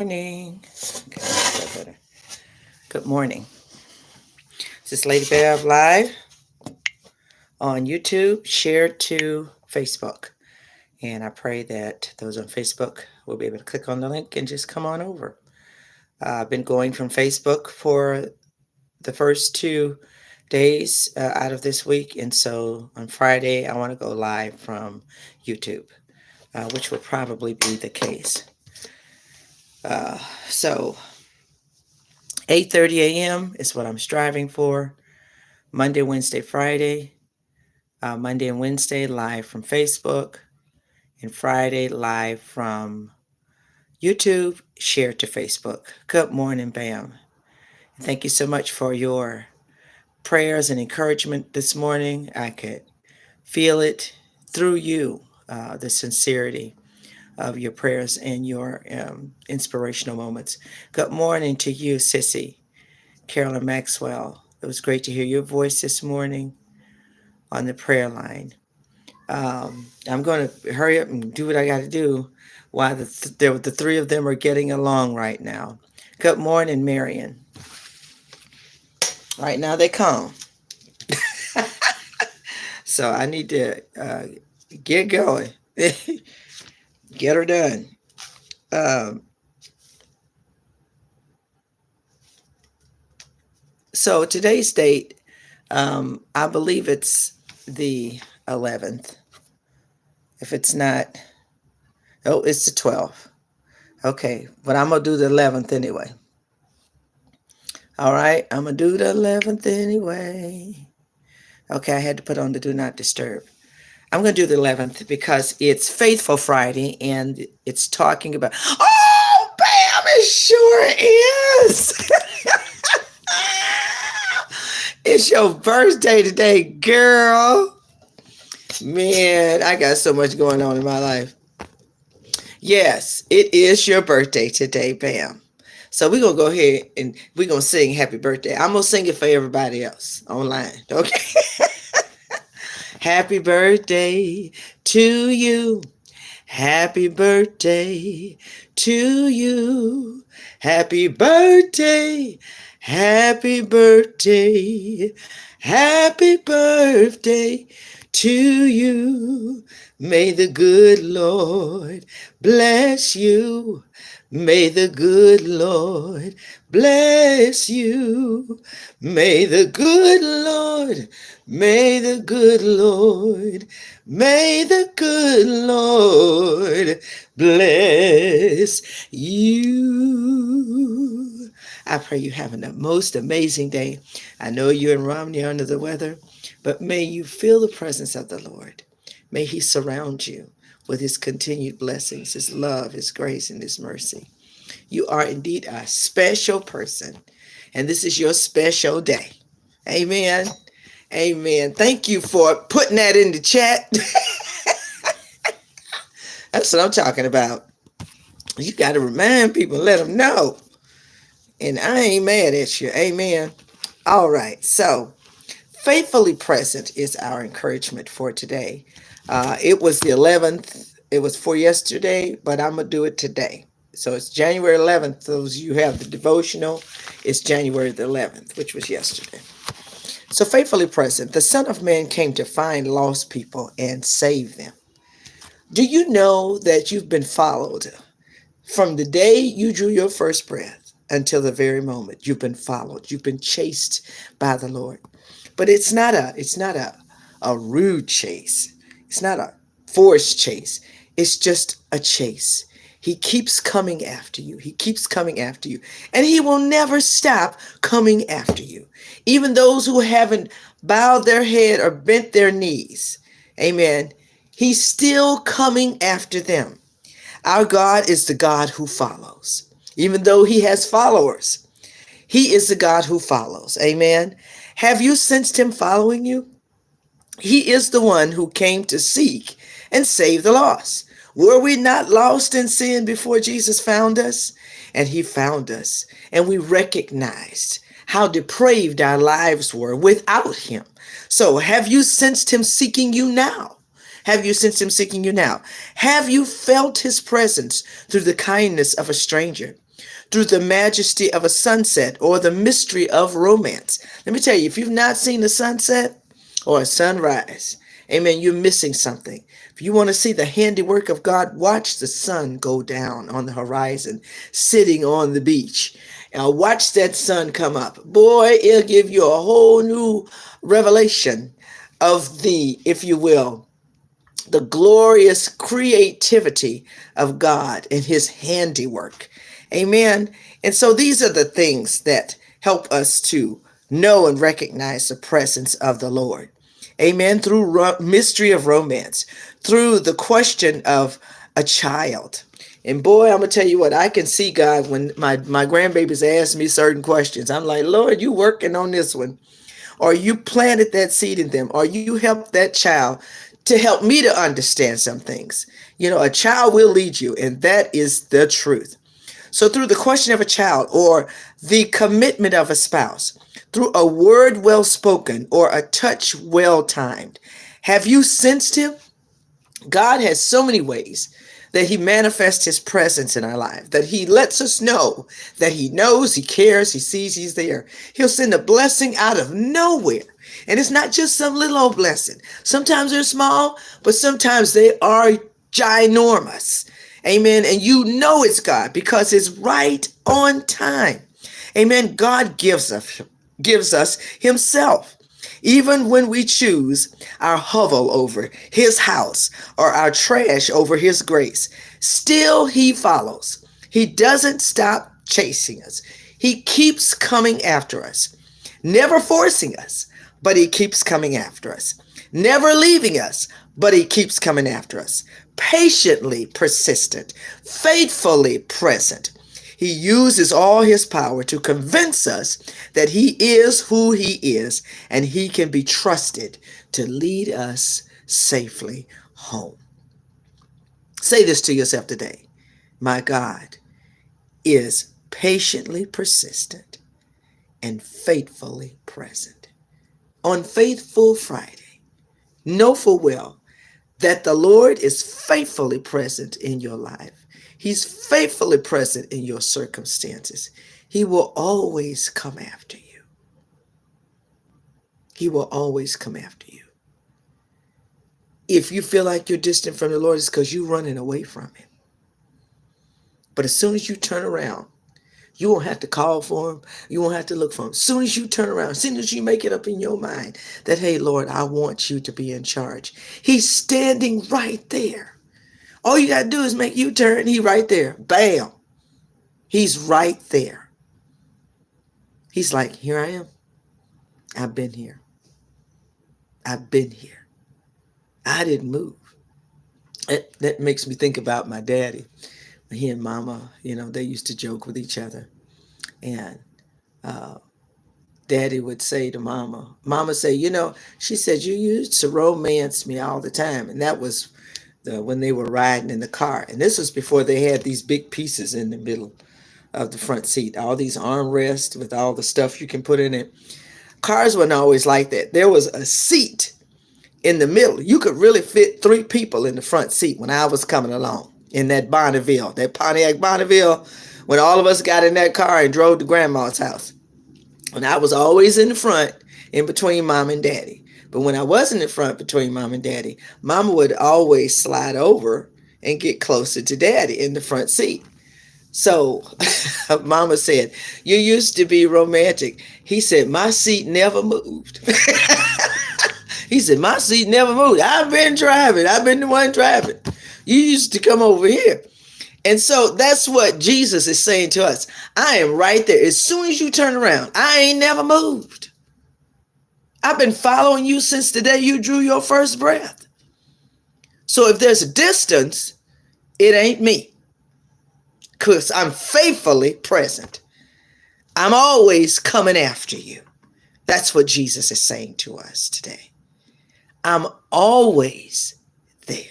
Morning. Okay, that's better. Good morning. This is Lady Bev live on YouTube, shared to Facebook. And I pray that those on Facebook will be able to click on the link and just come on over. I've been going from Facebook for the first 2 days out of this week. And so on Friday, I want to go live from YouTube, which will probably be the case. Uh, so 8:30 a.m. is what I'm striving for. Monday, Wednesday, Friday. Monday and Wednesday live from Facebook, and Friday live from YouTube, shared to Facebook. Good morning, Bam. Thank you so much for your prayers and encouragement this morning. I could feel it through you, the sincerity of your prayers and your inspirational moments. Good morning to you, Sissy, Carolyn Maxwell. It was great to hear your voice this morning on the prayer line. I'm going to hurry up and do what I got to do while the three of them are getting along right now. Good morning, Marion. Right now they come. So I need to get going. Get her done. Um, so today's date, I believe it's the 11th. If it's not, oh, it's the 12th. Okay, but I'm going to do the 11th anyway. All right, I'm going to do the 11th anyway. Okay, I had to put on the do not disturb. I'm going to do the 11th because it's Faithful Friday and it's talking about, oh, bam, it sure is. It's your birthday today, girl. Man, I got so much going on in my life. Yes, it is your birthday today, bam. So we're going to go ahead and we're going to sing happy birthday. I'm going to sing it for everybody else online, okay? Happy birthday to you. Happy birthday to you. Happy birthday. Happy birthday. Happy birthday to you. May the good Lord bless you. May the good Lord bless you. May the good Lord, may the good Lord, may the good Lord bless you. I pray you're having the most amazing day. I know you're in Romney under the weather, but may you feel the presence of the Lord. May he surround you with his continued blessings, his love, his grace, and his mercy. You are indeed a special person, and this is your special day. Amen. Amen. Thank you for putting that in the chat. That's what I'm talking about. You got to remind people, let them know. And I ain't mad at you. Amen. All right. So, faithfully present is our encouragement for today. It was the 11th. It was for yesterday, but I'm going to do it today. So it's January 11th. Those of you who have the devotional, it's January the 11th, which was yesterday. So faithfully present, the Son of Man came to find lost people and save them. Do you know that you've been followed from the day you drew your first breath until the very moment? You've been followed. You've been chased by the Lord. But it's not a rude chase. It's not a forced chase. It's just a chase. He keeps coming after you. He keeps coming after you. And he will never stop coming after you. Even those who haven't bowed their head or bent their knees. Amen. He's still coming after them. Our God is the God who follows. Even though he has followers, he is the God who follows. Amen. Have you sensed him following you? He is the one who came to seek and save the lost. Were we not lost in sin before Jesus found us? And he found us, and we recognized how depraved our lives were without him. So have you sensed him seeking you now? Have you sensed him seeking you now? Have you felt his presence through the kindness of a stranger? through the majesty of a sunset or the mystery of romance. Let me tell you, if you've not seen a sunset or a sunrise, amen, you're missing something. If you want to see the handiwork of God, watch the sun go down on the horizon, sitting on the beach. Now watch that sun come up. Boy, it'll give you a whole new revelation of the, if you will, the glorious creativity of God and his handiwork. Amen. And so these are the things that help us to know and recognize the presence of the Lord. Amen. Through mystery of romance, through the question of a child. And boy, I'm going to tell you what, I can see God when my grandbabies ask me certain questions. I'm like, Lord, you working on this one. Or you planted that seed in them. Or you helped that child to help me to understand some things. You know, a child will lead you, and that is the truth. So through the question of a child or the commitment of a spouse, through a word well spoken or a touch well timed, have you sensed him? God has so many ways that he manifests his presence in our life, that he lets us know that he knows, he cares, he sees, he's there. He'll send a blessing out of nowhere. And it's not just some little old blessing. Sometimes they're small, but sometimes they are ginormous. Amen. And you know it's God because it's right on time. Amen. God gives us himself. Even when we choose our hovel over his house or our trash over his grace, still he follows. He doesn't stop chasing us. He keeps coming after us, never forcing us, but he keeps coming after us, never leaving us, but he keeps coming after us, patiently persistent, faithfully present. He uses all his power to convince us that he is who he is and he can be trusted to lead us safely home. Say this to yourself today. My God is patiently persistent and faithfully present. On Faithful Friday, know full well that the Lord is faithfully present in your life. He's faithfully present in your circumstances. He will always come after you. He will always come after you. If you feel like you're distant from the Lord, it's because you're running away from him. But as soon as you turn around, you won't have to call for him. You won't have to look for him. As soon as you turn around, as soon as you make it up in your mind that, hey, Lord, I want you to be in charge. He's standing right there. All you got to do is make you turn. He right there. Bam. He's right there. He's like, here I am. I've been here. I've been here. I didn't move. That makes me think about my daddy. He and mama, they used to joke with each other. And daddy would say to mama say, she said, you used to romance me all the time. And that was when they were riding in the car. And this was before they had these big pieces in the middle of the front seat, all these armrests with all the stuff you can put in it. Cars weren't always like that. There was a seat in the middle. You could really fit 3 people in the front seat when I was coming along in that Bonneville, that Pontiac Bonneville, when all of us got in that car and drove to grandma's house. And I was always in the front in between mom and daddy. But when I wasn't in front between mom and daddy, mama would always slide over and get closer to daddy in the front seat. So mama said, you used to be romantic. He said, my seat never moved. He said, my seat never moved. I've been driving. I've been the one driving. You used to come over here. And so that's what Jesus is saying to us. I am right there. As soon as you turn around, I ain't never moved. I've been following you since the day you drew your first breath. So if there's a distance, it ain't me. Because I'm faithfully present. I'm always coming after you. That's what Jesus is saying to us today. I'm always there.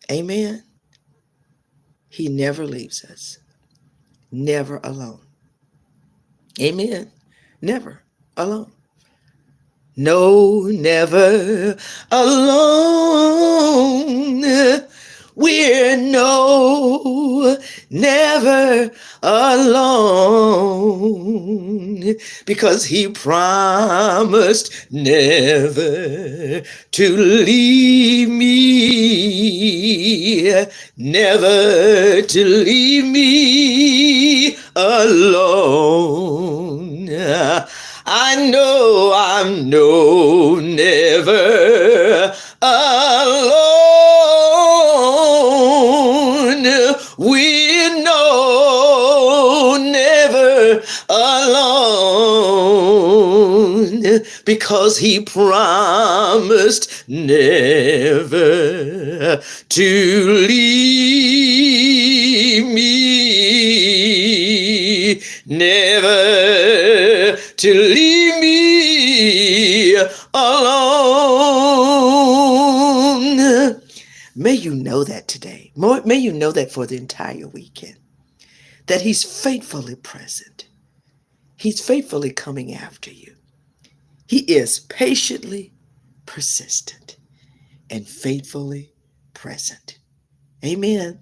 Amen. He never leaves us. Never alone. Amen. Never alone. No, never alone. We're never alone, because he promised never to leave me, never to leave me alone. I'm no never alone. We know never alone, because he promised never to leave me, never to leave me alone. May you know that today. May you know that for the entire weekend, that he's faithfully present. He's faithfully coming after you. He is patiently persistent and faithfully present. Amen.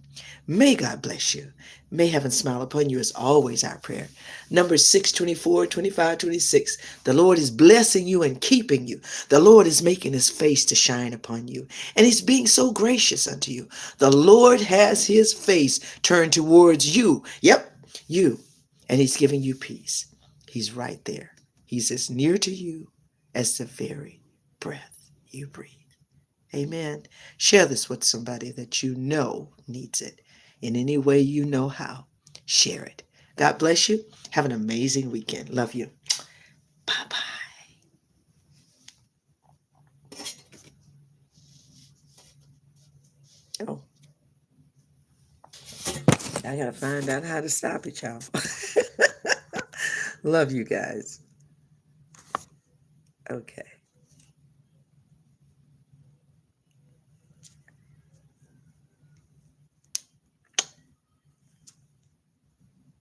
May God bless you. May heaven smile upon you is always our prayer. Numbers 6, 24, 25, 26. The Lord is blessing you and keeping you. The Lord is making his face to shine upon you, and he's being so gracious unto you. The Lord has his face turned towards you. Yep, you. And he's giving you peace. He's right there. He's as near to you as the very breath you breathe. Amen. Share this with somebody that you know needs it. In any way you know how, share it. God bless you. Have an amazing weekend. Love you. Bye-bye. Oh, I got to find out how to stop it, y'all. Love you guys. Okay.